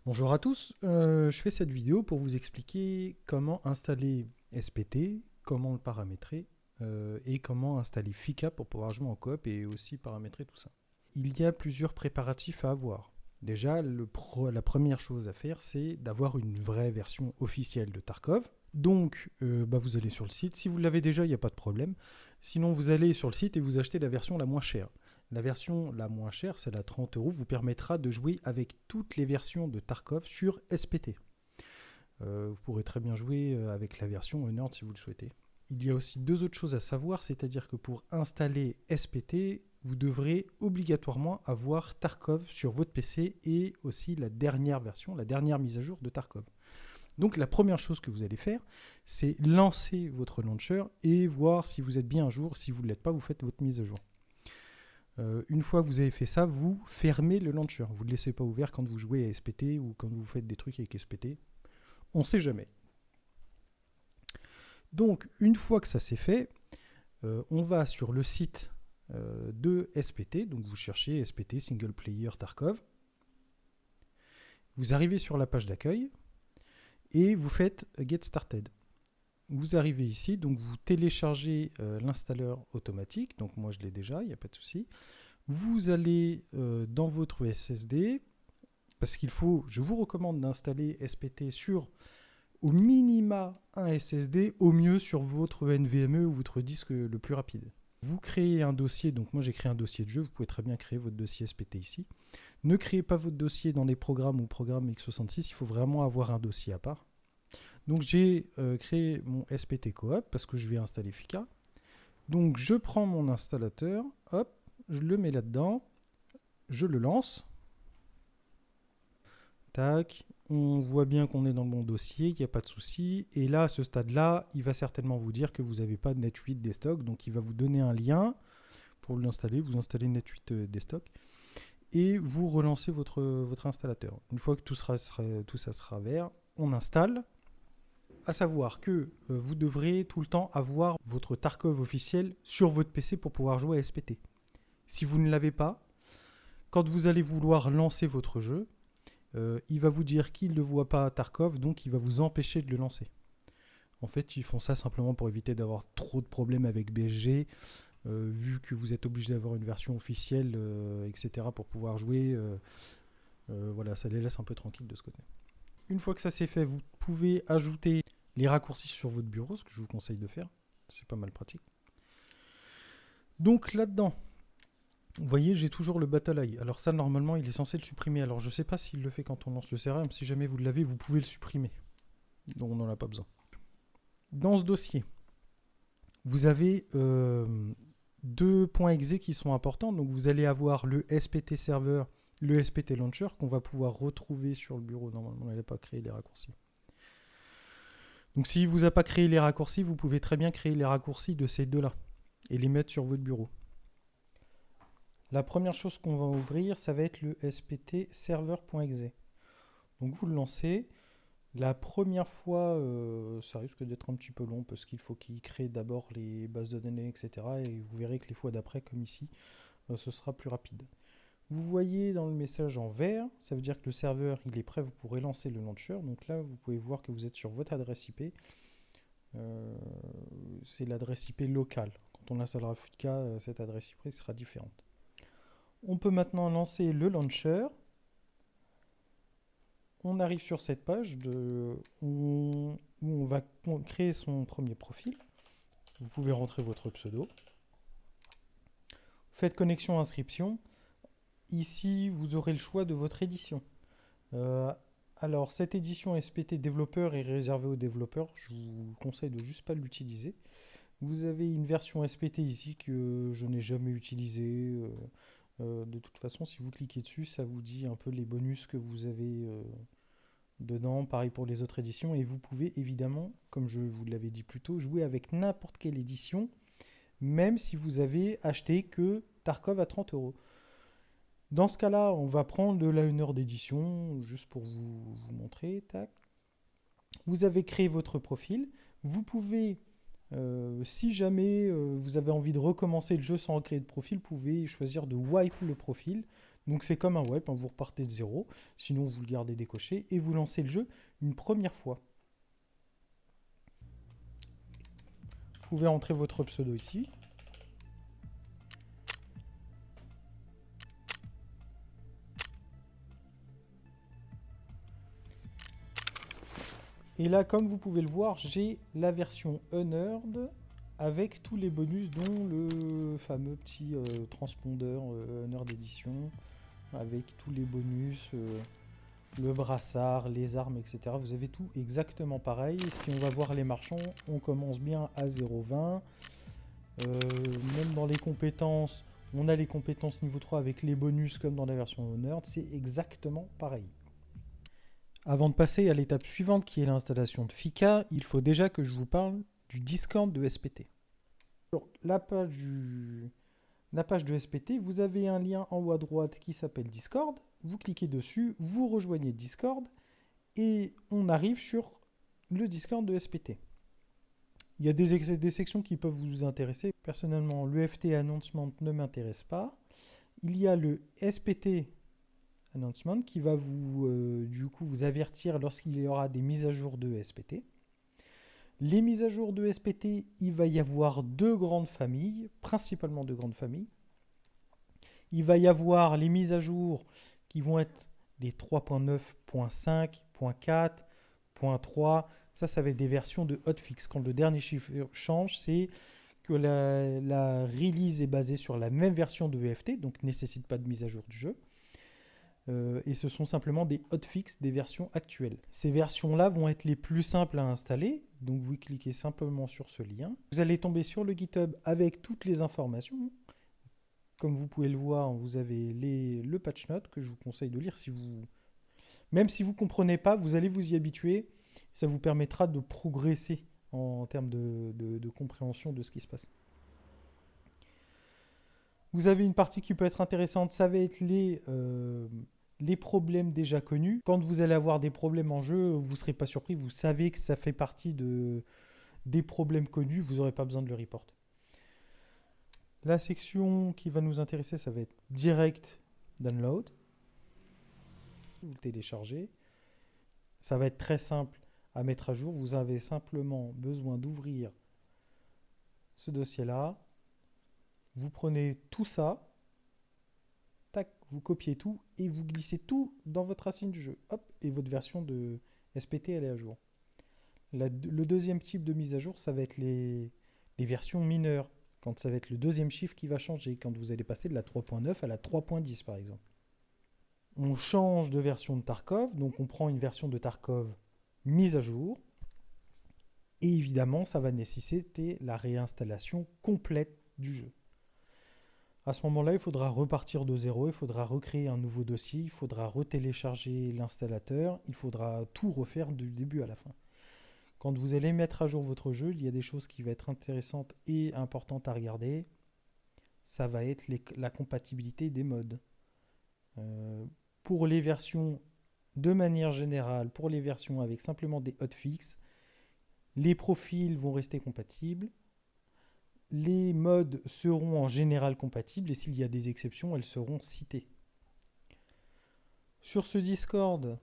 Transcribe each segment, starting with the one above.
Bonjour à tous, je fais cette vidéo pour vous expliquer comment installer SPT, comment le paramétrer et comment installer Fika pour pouvoir jouer en coop et aussi paramétrer tout ça. Il y a plusieurs préparatifs à avoir. Déjà, la première chose à faire, c'est d'avoir une vraie version officielle de Tarkov. Donc, vous allez sur le site. Si vous l'avez déjà, il n'y a pas de problème. Sinon, vous allez sur le site et vous achetez la version la moins chère. La version la moins chère, celle à 30 €, vous permettra de jouer avec toutes les versions de Tarkov sur SPT. Vous pourrez très bien jouer avec la version Honored si vous le souhaitez. Il y a aussi deux autres choses à savoir, c'est-à-dire que pour installer SPT, vous devrez obligatoirement avoir Tarkov sur votre PC et aussi la dernière version, la dernière mise à jour de Tarkov. Donc la première chose que vous allez faire, c'est lancer votre launcher et voir si vous êtes bien à jour. Si vous ne l'êtes pas, vous faites votre mise à jour. Une fois que vous avez fait ça, vous fermez le launcher. Vous ne le laissez pas ouvert quand vous jouez à SPT ou quand vous faites des trucs avec SPT. On ne sait jamais. Donc, une fois que ça c'est fait, on va sur le site de SPT. Donc, vous cherchez SPT Single Player Tarkov. Vous arrivez sur la page d'accueil et vous faites Get Started. Vous arrivez ici, donc vous téléchargez l'installeur automatique. Donc, moi, je l'ai déjà, il n'y a pas de souci. Vous allez dans votre SSD, parce qu'il faut, je vous recommande d'installer SPT sur au minima un SSD, au mieux sur votre NVMe ou votre disque le plus rapide. Vous créez un dossier, donc moi j'ai créé un dossier de jeu, vous pouvez très bien créer votre dossier SPT ici. Ne créez pas votre dossier dans des programmes ou programmes x66, il faut vraiment avoir un dossier à part. Donc j'ai créé mon SPT Coop parce que je vais installer Fika. Donc je prends mon installateur, hop, je le mets là-dedans, je le lance. Tac, on voit bien qu'on est dans le bon dossier, qu'il n'y a pas de souci. Et là, à ce stade-là, il va certainement vous dire que vous n'avez pas de NetWeet Desktop. Donc il va vous donner un lien pour l'installer. Vous installez NetWeet Desktop et vous relancez votre installateur. Une fois que tout ça sera vert, on installe. À savoir que vous devrez tout le temps avoir votre Tarkov officiel sur votre PC pour pouvoir jouer à SPT. Si vous ne l'avez pas, quand vous allez vouloir lancer votre jeu, il va vous dire qu'il ne voit pas Tarkov, donc il va vous empêcher de le lancer. En fait, ils font ça simplement pour éviter d'avoir trop de problèmes avec BSG, vu que vous êtes obligé d'avoir une version officielle, etc. pour pouvoir jouer. Voilà, ça les laisse un peu tranquilles de ce côté. Une fois que ça c'est fait, vous pouvez ajouter les raccourcis sur votre bureau, ce que je vous conseille de faire. C'est pas mal pratique. Donc là-dedans, vous voyez, j'ai toujours le Battle Eye. Alors ça, normalement, il est censé le supprimer. Alors je ne sais pas s'il le fait quand on lance le CRM. Si jamais vous l'avez, vous pouvez le supprimer. Donc on n'en a pas besoin. Dans ce dossier, vous avez deux points exe qui sont importants. Donc vous allez avoir le SPT Server, le SPT Launcher qu'on va pouvoir retrouver sur le bureau. Normalement, on n'avait pas créé les raccourcis. Donc s'il ne vous a pas créé les raccourcis, vous pouvez très bien créer les raccourcis de ces deux-là et les mettre sur votre bureau. La première chose qu'on va ouvrir, ça va être le spt server.exe. Donc vous le lancez. La première fois, ça risque d'être un petit peu long parce qu'il faut qu'il crée d'abord les bases de données, etc. Et vous verrez que les fois d'après, comme ici, ce sera plus rapide. Vous voyez dans le message en vert, ça veut dire que le serveur il est prêt, vous pourrez lancer le launcher. Donc là, vous pouvez voir que vous êtes sur votre adresse IP. C'est l'adresse IP locale. Quand on installera Fika, cette adresse IP sera différente. On peut maintenant lancer le launcher. On arrive sur cette page où on va créer son premier profil. Vous pouvez rentrer votre pseudo. Faites connexion inscription. Ici, vous aurez le choix de votre édition. Alors, cette édition SPT développeur est réservée aux développeurs. Je vous conseille de juste pas l'utiliser. Vous avez une version SPT ici que je n'ai jamais utilisée. De toute façon, si vous cliquez dessus, ça vous dit un peu les bonus que vous avez dedans. Pareil pour les autres éditions. Et vous pouvez évidemment, comme je vous l'avais dit plus tôt, jouer avec n'importe quelle édition, même si vous avez acheté que Tarkov à 30 €. Dans ce cas-là, on va prendre de la 1 heure d'édition, juste pour vous montrer. Tac. Vous avez créé votre profil. Vous pouvez, si jamais vous avez envie de recommencer le jeu sans recréer de profil, vous pouvez choisir de wipe le profil. Donc c'est comme un web, hein, vous repartez de zéro, sinon vous le gardez décoché et vous lancez le jeu une première fois. Vous pouvez entrer votre pseudo ici. Et là, comme vous pouvez le voir, j'ai la version Unearned avec tous les bonus, dont le fameux petit transpondeur Unearned Edition, avec tous les bonus, le brassard, les armes, etc. Vous avez tout exactement pareil. Et si on va voir les marchands, on commence bien à 0,20. Même dans les compétences, on a les compétences niveau 3 avec les bonus comme dans la version Unearned. C'est exactement pareil. Avant de passer à l'étape suivante qui est l'installation de Fika, il faut déjà que je vous parle du Discord de SPT. Sur la page de SPT, vous avez un lien en haut à droite qui s'appelle Discord. Vous cliquez dessus, vous rejoignez Discord et on arrive sur le Discord de SPT. Il y a des sections qui peuvent vous intéresser. Personnellement, l'EFT Announcement ne m'intéresse pas. Il y a le SPT Announcement qui va du coup vous avertir lorsqu'il y aura des mises à jour de SPT. Les mises à jour de SPT, il va y avoir deux grandes familles, principalement deux grandes familles. Il va y avoir les mises à jour qui vont être les 3.9.5.4.3. Ça va être des versions de hotfix. Quand le dernier chiffre change, c'est que la release est basée sur la même version de EFT, donc ne nécessite pas de mise à jour du jeu. Et ce sont simplement des hotfix des versions actuelles. Ces versions-là vont être les plus simples à installer, donc vous cliquez simplement sur ce lien. Vous allez tomber sur le GitHub avec toutes les informations. Comme vous pouvez le voir, vous avez le patch note que je vous conseille de lire. Même si vous ne comprenez pas, vous allez vous y habituer. Ça vous permettra de progresser en termes de compréhension de ce qui se passe. Vous avez une partie qui peut être intéressante, ça va être les problèmes déjà connus. Quand vous allez avoir des problèmes en jeu, vous ne serez pas surpris, vous savez que ça fait partie des problèmes connus, vous n'aurez pas besoin de le report. La section qui va nous intéresser, ça va être Direct Download. Vous le téléchargez. Ça va être très simple à mettre à jour. Vous avez simplement besoin d'ouvrir ce dossier-là. Vous prenez tout ça, tac, vous copiez tout et vous glissez tout dans votre racine du jeu. Hop, et votre version de SPT, elle est à jour. Le deuxième type de mise à jour, ça va être les versions mineures. Quand ça va être le deuxième chiffre qui va changer, quand vous allez passer de la 3.9 à la 3.10 par exemple. On change de version de Tarkov, donc on prend une version de Tarkov mise à jour. Et évidemment, ça va nécessiter la réinstallation complète du jeu. À ce moment-là, il faudra repartir de zéro, il faudra recréer un nouveau dossier, il faudra retélécharger l'installateur, il faudra tout refaire du début à la fin. Quand vous allez mettre à jour votre jeu, il y a des choses qui vont être intéressantes et importantes à regarder. Ça va être la compatibilité des modes. Pour les versions, de manière générale, pour les versions avec simplement des hotfix, les profils vont rester compatibles. Les modes seront en général compatibles et s'il y a des exceptions, elles seront citées. Sur ce Discord,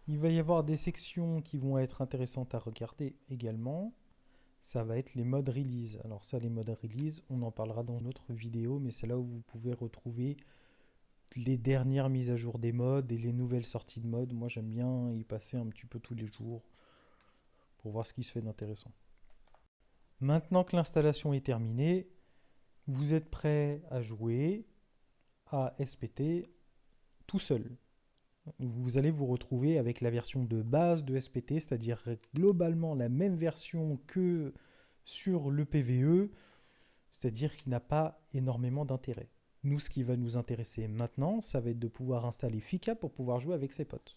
il va y avoir des sections qui vont être intéressantes à regarder également. Ça va être les modes release. Alors ça, les modes release, on en parlera dans une autre vidéo, mais c'est là où vous pouvez retrouver les dernières mises à jour des modes et les nouvelles sorties de modes. Moi, j'aime bien y passer un petit peu tous les jours pour voir ce qui se fait d'intéressant. Maintenant que l'installation est terminée, vous êtes prêt à jouer à SPT tout seul. Vous allez vous retrouver avec la version de base de SPT, c'est-à-dire globalement la même version que sur le PVE, c'est-à-dire qu'il n'a pas énormément d'intérêt. Nous, ce qui va nous intéresser maintenant, ça va être de pouvoir installer Fika pour pouvoir jouer avec ses potes.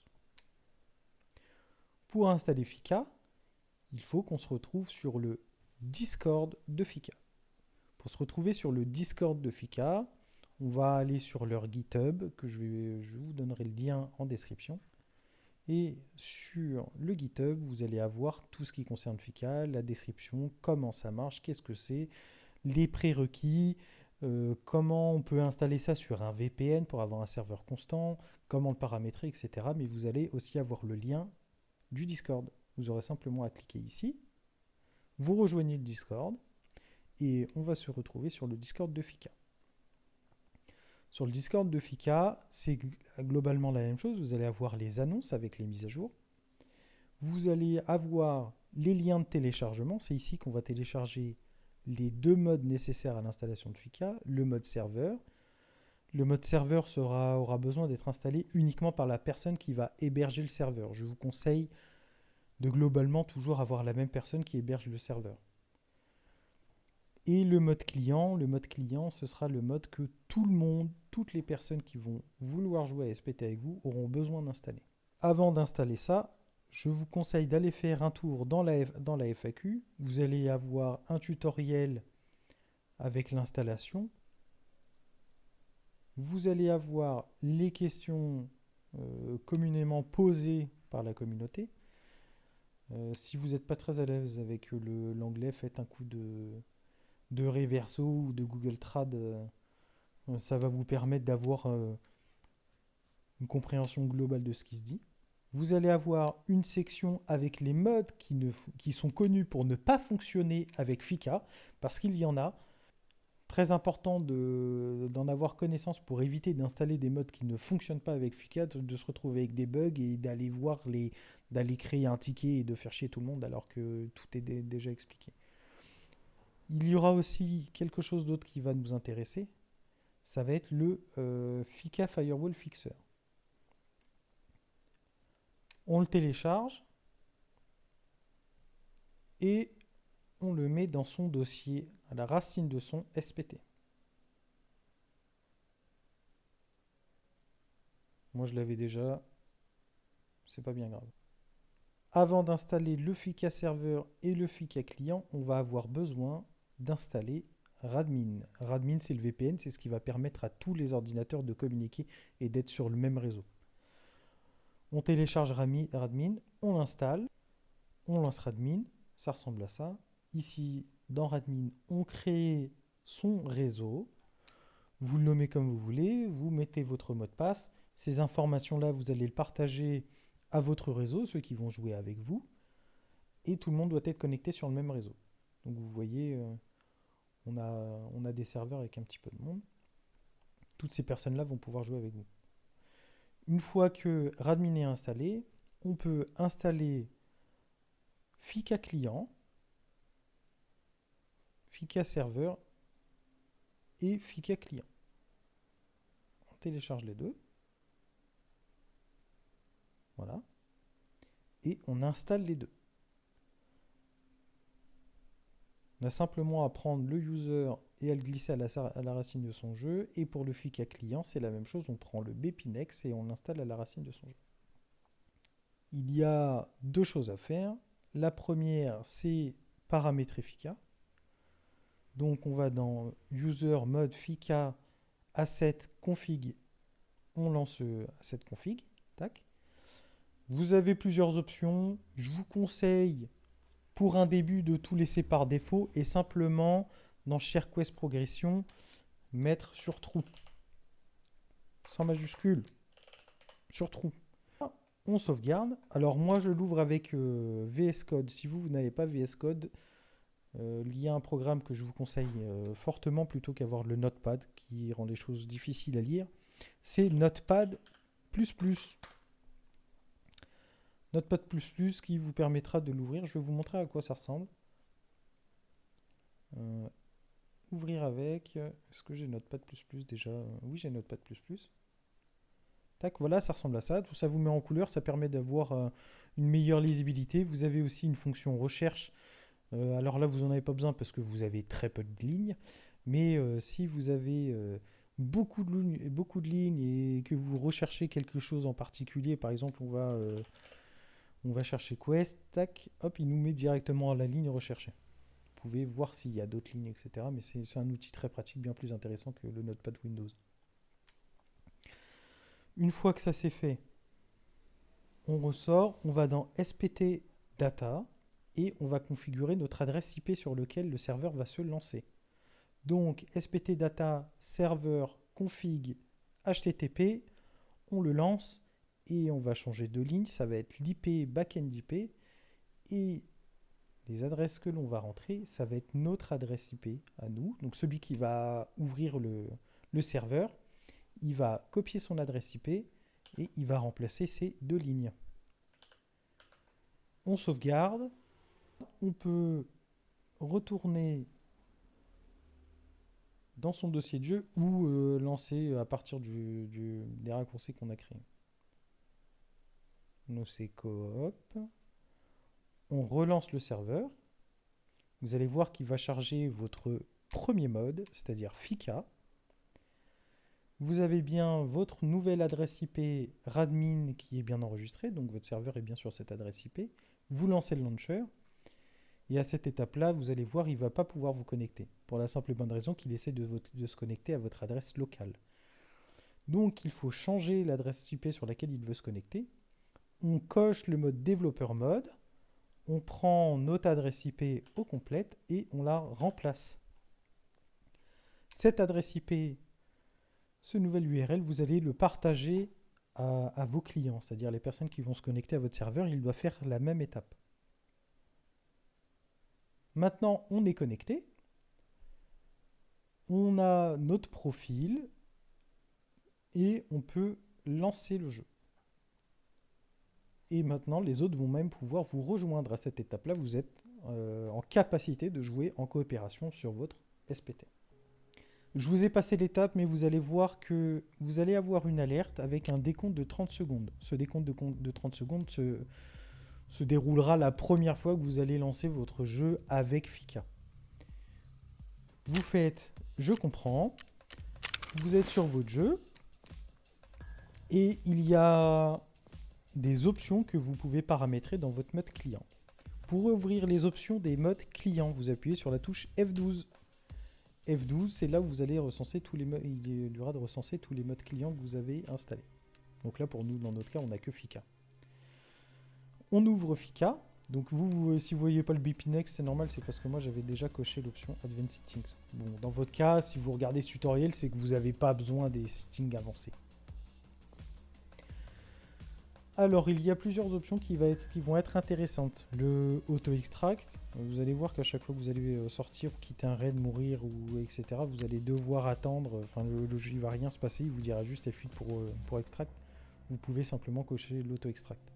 Pour installer Fika, il faut qu'on se retrouve sur le Discord de Fika. Pour se retrouver sur le Discord de Fika, on va aller sur leur GitHub, que je vous donnerai le lien en description. Et sur le GitHub, vous allez avoir tout ce qui concerne Fika, la description, comment ça marche, qu'est-ce que c'est, les prérequis, comment on peut installer ça sur un VPN pour avoir un serveur constant, comment le paramétrer, etc. Mais vous allez aussi avoir le lien du Discord. Vous aurez simplement à cliquer ici, vous rejoignez le Discord, et on va se retrouver sur le Discord de Fika. Sur le Discord de Fika, c'est globalement la même chose. Vous allez avoir les annonces avec les mises à jour. Vous allez avoir les liens de téléchargement. C'est ici qu'on va télécharger les 2 modes nécessaires à l'installation de Fika. Le mode serveur. Le mode serveur aura besoin d'être installé uniquement par la personne qui va héberger le serveur. Je vous conseille de globalement toujours avoir la même personne qui héberge le serveur. Et le mode client, ce sera le mode que tout le monde, toutes les personnes qui vont vouloir jouer à SPT avec vous auront besoin d'installer. Avant d'installer ça, je vous conseille d'aller faire un tour dans la FAQ. Vous allez avoir un tutoriel avec l'installation. Vous allez avoir les questions communément posées par la communauté. Si vous n'êtes pas très à l'aise avec l'anglais, faites un coup de Reverso ou de Google Trad. Ça va vous permettre d'avoir une compréhension globale de ce qui se dit. Vous allez avoir une section avec les modes qui sont connus pour ne pas fonctionner avec Fika, parce qu'il y en a. Très important d'en avoir connaissance pour éviter d'installer des modes qui ne fonctionnent pas avec Fika, de se retrouver avec des bugs et d'aller créer un ticket et de faire chier tout le monde alors que tout est déjà expliqué. Il y aura aussi quelque chose d'autre qui va nous intéresser. Ça va être le Fika Firewall Fixer. On le télécharge et on le met dans son dossier à la racine de son SPT. Moi je l'avais déjà, c'est pas bien grave. Avant d'installer le Fika serveur et le Fika client, on va avoir besoin d'installer Radmin. Radmin, c'est le VPN, c'est ce qui va permettre à tous les ordinateurs de communiquer et d'être sur le même réseau. On télécharge Radmin, on l'installe, on lance Radmin, ça ressemble à ça. Ici, dans Radmin, on crée son réseau. Vous le nommez comme vous voulez, vous mettez votre mot de passe. Ces informations-là, vous allez le partager à votre réseau, ceux qui vont jouer avec vous. Et tout le monde doit être connecté sur le même réseau. Donc vous voyez, on a des serveurs avec un petit peu de monde. Toutes ces personnes-là vont pouvoir jouer avec vous. Une fois que Radmin est installé, on peut installer Fika client, Fika serveur et Fika client. On télécharge les deux. Voilà. Et on installe les deux. On a simplement à prendre le user et à le glisser à la racine de son jeu. Et pour le Fika client, c'est la même chose. On prend le Bpinex et on l'installe à la racine de son jeu. Il y a 2 choses à faire. La première, c'est paramétrer Fika. Donc on va dans User Mode Fika Asset Config. On lance Asset Config. Tac. Vous avez plusieurs options. Je vous conseille pour un début de tout laisser par défaut et simplement dans ShareQuest Progression mettre sur trou. Sans majuscule. Sur trou. On sauvegarde. Alors moi je l'ouvre avec VS Code. Si vous n'avez pas VS Code, il y a un programme que je vous conseille fortement plutôt qu'avoir le Notepad qui rend les choses difficiles à lire. C'est Notepad++. Notepad++ qui vous permettra de l'ouvrir. Je vais vous montrer à quoi ça ressemble. Ouvrir avec. Est-ce que j'ai Notepad++ déjà? Oui, j'ai Notepad++. Tac, voilà, ça ressemble à ça. Tout ça vous met en couleur, ça permet d'avoir une meilleure lisibilité. Vous avez aussi une fonction recherche. Alors là, vous n'en avez pas besoin parce que vous avez très peu de lignes. Mais si vous avez beaucoup de lignes et que vous recherchez quelque chose en particulier, par exemple, on va chercher Quest, tac, hop, il nous met directement à la ligne recherchée. Vous pouvez voir s'il y a d'autres lignes, etc. Mais c'est un outil très pratique, bien plus intéressant que le Notepad Windows. Une fois que ça c'est fait, on ressort, on va dans SPT Data et on va configurer notre adresse IP sur laquelle le serveur va se lancer. Donc SPT data serveur config HTTP, on le lance et on va changer de ligne, ça va être l'IP backend IP et les adresses que l'on va rentrer, ça va être notre adresse IP à nous. Donc celui qui va ouvrir le serveur, il va copier son adresse IP et il va remplacer ces deux lignes. On sauvegarde, on peut retourner dans son dossier de jeu ou lancer à partir des raccourcis qu'on a créés. NoCcoop. On relance le serveur. Vous allez voir qu'il va charger votre premier mode, c'est-à-dire FICA. Vous avez bien votre nouvelle adresse IP radmin qui est bien enregistrée, donc votre serveur est bien sur cette adresse IP. Vous lancez le launcher. Et à cette étape-là, vous allez voir, il ne va pas pouvoir vous connecter. Pour la simple et bonne raison qu'il essaie de se connecter à votre adresse locale. Donc, il faut changer l'adresse IP sur laquelle il veut se connecter. On coche le mode développeur mode. On prend notre adresse IP au complète et on la remplace. Cette adresse IP, ce nouvel URL, vous allez le partager à vos clients, c'est-à-dire les personnes qui vont se connecter à votre serveur, il doit faire la même étape. Maintenant, on est connecté. On a notre profil et on peut lancer le jeu. Et maintenant, les autres vont même pouvoir vous rejoindre à cette étape-là. Vous êtes en capacité de jouer en coopération sur votre SPT. Je vous ai passé l'étape, mais vous allez voir que vous allez avoir une alerte avec un décompte de 30 secondes. Ce décompte de 30 secondes se déroulera la première fois que vous allez lancer votre jeu avec FICA. Vous faites « Je comprends », vous êtes sur votre jeu, et il y a des options que vous pouvez paramétrer dans votre mode client. Pour ouvrir les options des modes clients, vous appuyez sur la touche F12. F12, c'est là où vous allez recenser tous les modes, il y aura de recenser tous les modes clients que vous avez installés. Donc là, pour nous, dans notre cas, on n'a que FICA. On ouvre FICA. Donc si vous ne voyez pas le Bipinex, c'est normal, c'est parce que moi, j'avais déjà coché l'option Advanced Settings. Bon, dans votre cas, si vous regardez ce tutoriel, c'est que vous n'avez pas besoin des settings avancés. Alors, il y a plusieurs options qui vont être intéressantes. Le auto-extract, vous allez voir qu'à chaque fois que vous allez sortir, quitter un raid, mourir, ou etc., vous allez devoir attendre, enfin le jeu ne va rien se passer, il vous dira juste F8 pour extract. Vous pouvez simplement cocher l'auto-extract.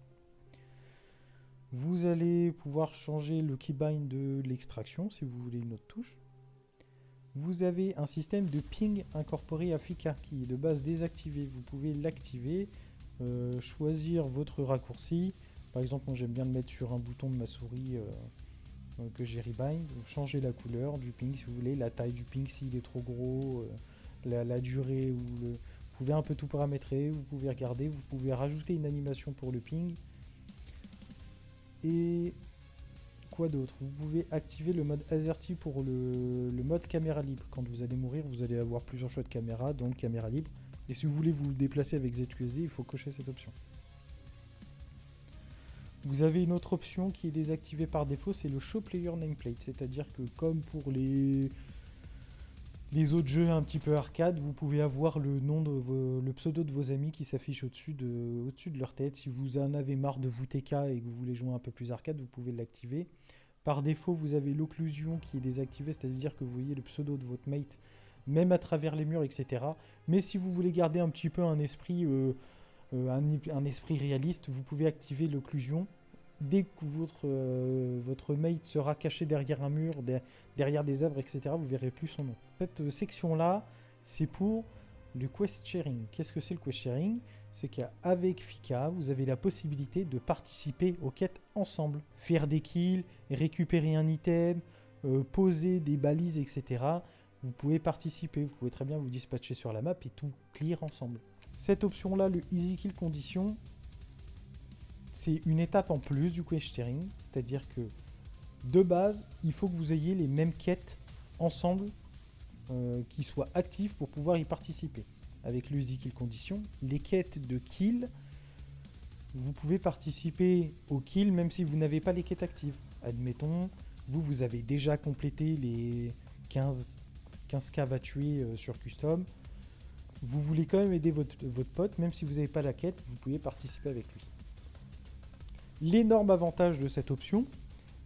Vous allez pouvoir changer le keybind de l'extraction, si vous voulez une autre touche. Vous avez un système de ping incorporé à FICA, qui est de base désactivé. Vous pouvez l'activer. Choisir votre raccourci. Par exemple, moi j'aime bien le mettre sur un bouton de ma souris que j'ai rebind. Changer la couleur du ping si vous voulez, la taille du ping s'il est trop gros, la durée. Vous pouvez un peu tout paramétrer, vous pouvez regarder, vous pouvez rajouter une animation pour le ping. Et quoi d'autre? Vous pouvez activer le mode AZERTY pour le mode caméra libre. Quand vous allez mourir, vous allez avoir plusieurs choix de caméra, donc caméra libre. Et si vous voulez vous déplacer avec ZQSD, il faut cocher cette option. Vous avez une autre option qui est désactivée par défaut, c'est le Show Player Nameplate. C'est-à-dire que comme pour les autres jeux un petit peu arcade, vous pouvez avoir le pseudo de vos amis qui s'affiche au-dessus de leur tête. Si vous en avez marre de vous TK et que vous voulez jouer un peu plus arcade, vous pouvez l'activer. Par défaut, vous avez l'occlusion qui est désactivée, c'est-à-dire que vous voyez le pseudo de votre mate même à travers les murs, etc. Mais si vous voulez garder un petit peu un esprit réaliste, vous pouvez activer l'occlusion. Dès que votre mate sera caché derrière un mur, derrière des arbres, etc., vous ne verrez plus son nom. Cette section-là, c'est pour le quest sharing. Qu'est-ce que c'est le quest sharing? C'est qu'avec FICA, vous avez la possibilité de participer aux quêtes ensemble. Faire des kills, récupérer un item, poser des balises, etc. Vous pouvez participer, vous pouvez très bien vous dispatcher sur la map et tout clear ensemble. Cette option-là, le Easy Kill Condition, c'est une étape en plus du quest sharing, c'est-à-dire que de base, il faut que vous ayez les mêmes quêtes ensemble qui soient actives pour pouvoir y participer. Avec le Easy Kill Condition, les quêtes de kill, vous pouvez participer au kill même si vous n'avez pas les quêtes actives. Admettons, vous avez déjà complété les 15 qu'un scav à tuer sur custom, vous voulez quand même aider votre pote, même si vous n'avez pas la quête, vous pouvez participer avec lui. L'énorme avantage de cette option,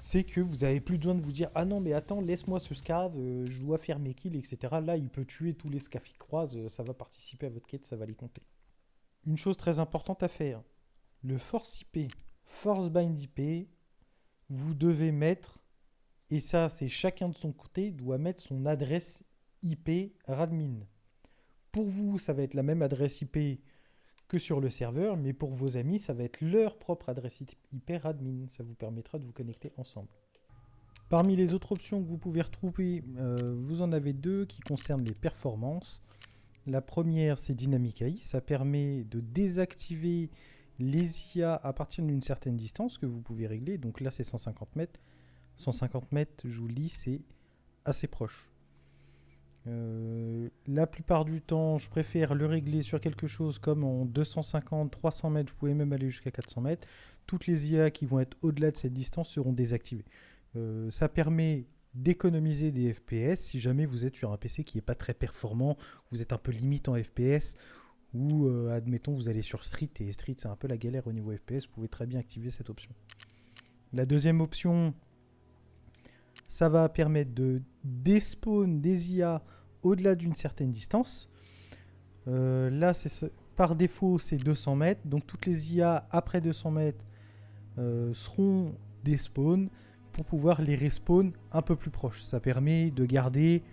c'est que vous n'avez plus besoin de vous dire « Ah non, mais attends, laisse-moi ce scav, je dois faire mes kills, etc. » Là, il peut tuer tous les scavs qui croisent, ça va participer à votre quête, ça va les compter. Une chose très importante à faire, le force IP, force bind IP, vous devez mettre, et ça c'est chacun de son côté, doit mettre son adresse IP radmin. Pour vous, ça va être la même adresse IP que sur le serveur, mais pour vos amis, ça va être leur propre adresse IP admin. Ça vous permettra de vous connecter ensemble. Parmi les autres options que vous pouvez retrouver, vous en avez deux qui concernent les performances. La première, c'est Dynamic AI. Ça permet de désactiver les IA à partir d'une certaine distance que vous pouvez régler. Donc là, c'est 150 mètres. 150 mètres, je vous le dis, c'est assez proche. La plupart du temps, je préfère le régler sur quelque chose comme en 250, 300 mètres, vous pouvez même aller jusqu'à 400 mètres. Toutes les IA qui vont être au-delà de cette distance seront désactivées. Ça permet d'économiser des FPS si jamais vous êtes sur un PC qui n'est pas très performant, vous êtes un peu limite en FPS, ou admettons vous allez sur Street, et Street c'est un peu la galère au niveau FPS, vous pouvez très bien activer cette option. La deuxième option, ça va permettre de despawn des IA au-delà d'une certaine distance. Là, par défaut, c'est 200 mètres. Donc, toutes les IA après 200 mètres seront despawn pour pouvoir les respawn un peu plus proches. Ça permet de garder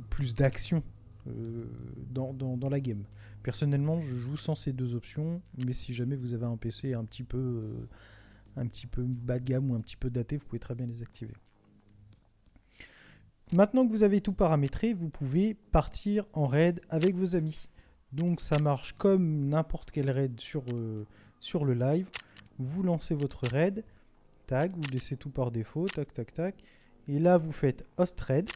plus d'action dans la game. Personnellement, je joue sans ces deux options, mais si jamais vous avez un PC un petit peu bas de gamme ou un petit peu daté, vous pouvez très bien les activer. Maintenant que vous avez tout paramétré, vous pouvez partir en raid avec vos amis. Donc ça marche comme n'importe quel raid sur le live. Vous lancez votre raid, tac, vous laissez tout par défaut, tac, tac, tac. Et là, vous faites host raid.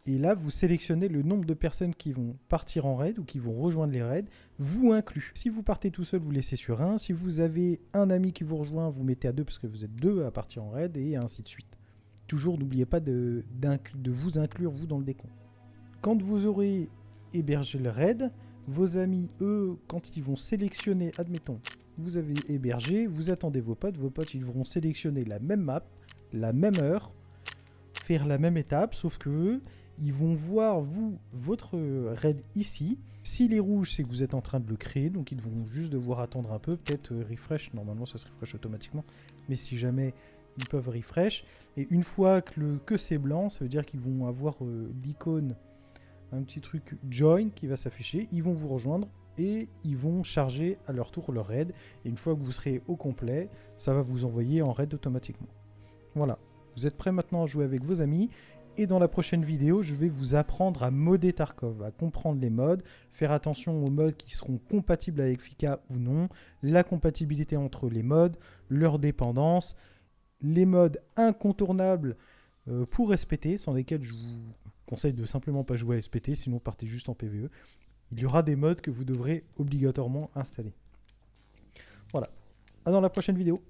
Et là, vous sélectionnez le nombre de personnes qui vont partir en raid ou qui vont rejoindre les raids, vous inclus. Si vous partez tout seul, vous laissez sur 1. Si vous avez un ami qui vous rejoint, vous mettez à 2 parce que vous êtes 2 à partir en raid et ainsi de suite. Toujours, n'oubliez pas de vous inclure, vous, dans le décompte. Quand vous aurez hébergé le raid, vos amis, eux, quand ils vont sélectionner, admettons, vous avez hébergé, vous attendez vos potes ils vont sélectionner la même map, la même heure, faire la même étape, sauf que eux, ils vont voir, votre raid ici. S'il est rouge, c'est que vous êtes en train de le créer, donc ils vont juste devoir attendre un peu, peut-être refresh, normalement ça se refresh automatiquement, mais si jamais, ils peuvent refresh. Et une fois que c'est blanc, ça veut dire qu'ils vont avoir l'icône, un petit truc join qui va s'afficher, ils vont vous rejoindre et ils vont charger à leur tour leur raid. Et une fois que vous serez au complet, ça va vous envoyer en raid automatiquement. Voilà, vous êtes prêts maintenant à jouer avec vos amis. Et dans la prochaine vidéo, je vais vous apprendre à modder Tarkov, à comprendre les modes, faire attention aux modes qui seront compatibles avec Fika ou non, la compatibilité entre les modes, leurs dépendances, les modes incontournables pour SPT, sans lesquels je vous conseille de simplement pas jouer à SPT, sinon partez juste en PvE. Il y aura des modes que vous devrez obligatoirement installer. Voilà, à dans la prochaine vidéo.